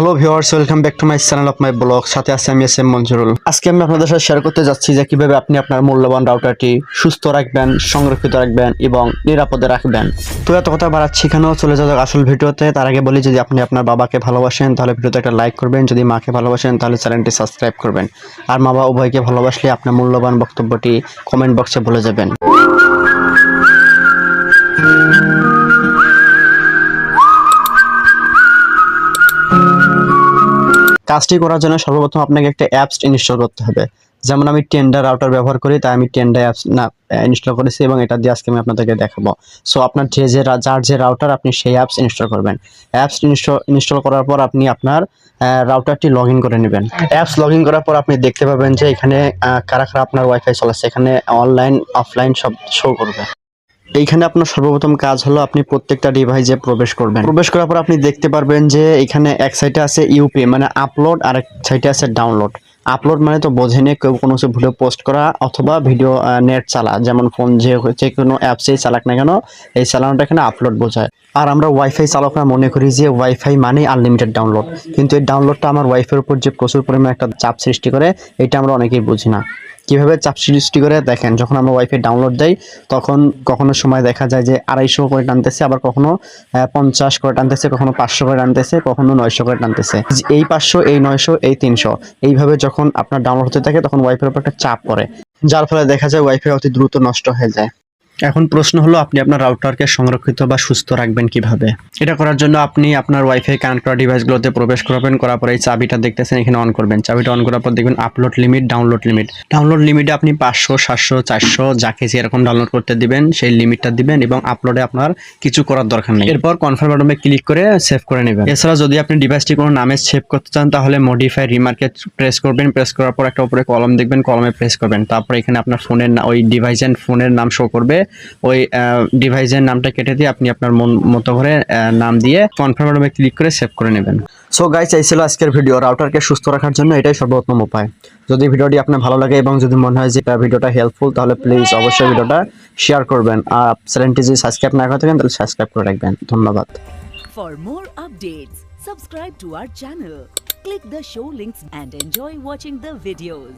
Hello viewers, welcome back to my channel of my blog. সাথে আছি আমি S M Manjurul. আজকে আমি আপনাদের সাথে শেয়ার করতে যাচ্ছি যে কিভাবে আপনি আপনার মূল্যবান রাউটারটি সুস্থ রাখবেন, সংরক্ষিত রাখবেন এবং নিরাপদে রাখবেন। তো এত কথা বাড়াচ্ছি কেন, চলে যাওয়া যাক আসল ভিডিওতে। তার আগে বলি, যদি আপনি আপনার বাবাকে ভালোবাসেন তাহলে ভিডিওতে একটা লাইক করবেন, যদি মাকে ভালোবাসেন তাহলে চ্যানেলটি সাবস্ক্রাইব করবেন, আর মা বাবা উভয়কে ভালোবাসলে আপনার মূল্যবান বক্তব্যটি কমেন্ট বক্সে বলে যাবেন। কাজটি করার জন্য সর্বপ্রথম আপনাকে একটা অ্যাপস ইনস্টল করতে হবে। যেমন আমি টেন্ডার রাউটার ব্যবহার করি, তাই আমি টেন্ডার অ্যাপস ইনস্টল করেছি এবং এটা দিয়ে আজকে আমি আপনাদেরকে দেখাবো। সো আপনার যার যে রাউটার, আপনি সেই অ্যাপস ইনস্টল করবেন। অ্যাপস ইনস্টল করার পর আপনি আপনার রাউটারটি লগ ইন করে নেবেন। অ্যাপস লগ ইন করার পর আপনি দেখতে পাবেন যে এখানে কারা কারা আপনার ওয়াইফাই চলেছে, এখানে অনলাইন অফলাইন সব শো করবে। এইখানে আপনার সর্বপ্রথম কাজ হলো আপনি প্রত্যেকটা ডিভাইসে প্রবেশ করবেন। প্রবেশ করার পর আপনি দেখতে পারবেন যে এখানে এক সাইডে আছে ইউপি মানে আপলোড, আর এক সাইডে আছে ডাউনলোড। আপলোড মানে তো বোঝেনি, কেউ কোনো কিছু ভিডিও পোস্ট করা অথবা ভিডিও নেট চালা, যেমন ফোন যে কোনো অ্যাপসেই চালাক না কেন, এই চালানোটা এখানে আপলোড বোঝায়। আর আমরা ওয়াইফাই চালকরা মনে করি যে ওয়াইফাই মানে আনলিমিটেড ডাউনলোড, কিন্তু এই ডাউনলোডটা আমার ওয়াইফাইয়ের উপর যে প্রচুর পরিমাণে একটা চাপ সৃষ্টি করে, এটা আমরা অনেকেই বুঝি না। কিভাবে চাপ সৃষ্টি করে দেখেন, যখন আমরা ওয়াইফাই ডাউনলোড দেই তখন কখনো সময় দেখা যায় যে 250 করে টানতেছে, আবার কখনো 50 করে টানতেছে, কখনো 500 করে টানতেছে, কখনো 900 করে টানতেছে। এই 500, এই 900, এই 300, এইভাবে যখন আপনার ডাউনলোড হতে থাকে তখন ওয়াইফাইয়ের উপর একটা চাপ পড়ে, যার ফলে দেখা যায় ওয়াইফাই অতি দ্রুত নষ্ট হয়ে যায়। এখন প্রশ্ন হলো, আপনি আপনার রাউটারকে সংরক্ষিত বা সুস্থ রাখবেন কিভাবে? এটা করার জন্য আপনি আপনার ওয়াইফাই কানেক্ট করা ডিভাইসগুলোতে প্রবেশ করবেন। করার পরে এই চাবিটা দেখতেছেন এখানে অন করবেন। চাবিটা অন করার পর দেখবেন upload limit, download limit. Download লিমিটে আপনি 500, 700, 400 যাকে যেরকম ডাউনলোড করতে দিবেন সেই লিমিটটা দিবেন, এবং আপলোডে আপনার কিছু করার দরকার নেই। এরপর কনফার্ম বাটনে ক্লিক করে সেভ করে নেবেন। এছাড়া যদি আপনি ডিভাইসটি কোনো নামে সেভ করতে চান তাহলে মডিফাই রিমার্কে প্রেস করবেন। প্রেস করার পর একটা উপরে কলম দেখবেন, কলমে প্রেস করবেন। তারপর এখানে আপনার ফোনের ওই ডিভাইসের ফোনের নাম শো করবে। ওই ডিভাইসের নামটা কেটে দিয়ে আপনি আপনার মতো করে নাম দিয়ে কনফার্ম বাটনে ক্লিক করে সেভ করে নেবেন। সো গাইস, এই ছিল আজকের ভিডিও। রাউটারকে সুস্থ রাখার জন্য এটাই সর্বোত্তম উপায়। যদি ভিডিওটি আপনার ভালো লাগে এবং যদি মনে হয় যে ভিডিওটা হেল্পফুল, তাহলে প্লিজ অবশ্যই ভিডিওটা শেয়ার করবেন। আর চ্যানেলটি যদি সাবস্ক্রাইব না করে থাকেন তাহলে সাবস্ক্রাইব করে রাখবেন। ধন্যবাদ। For more updates, subscribe to our channel, click the show links and enjoy watching the videos.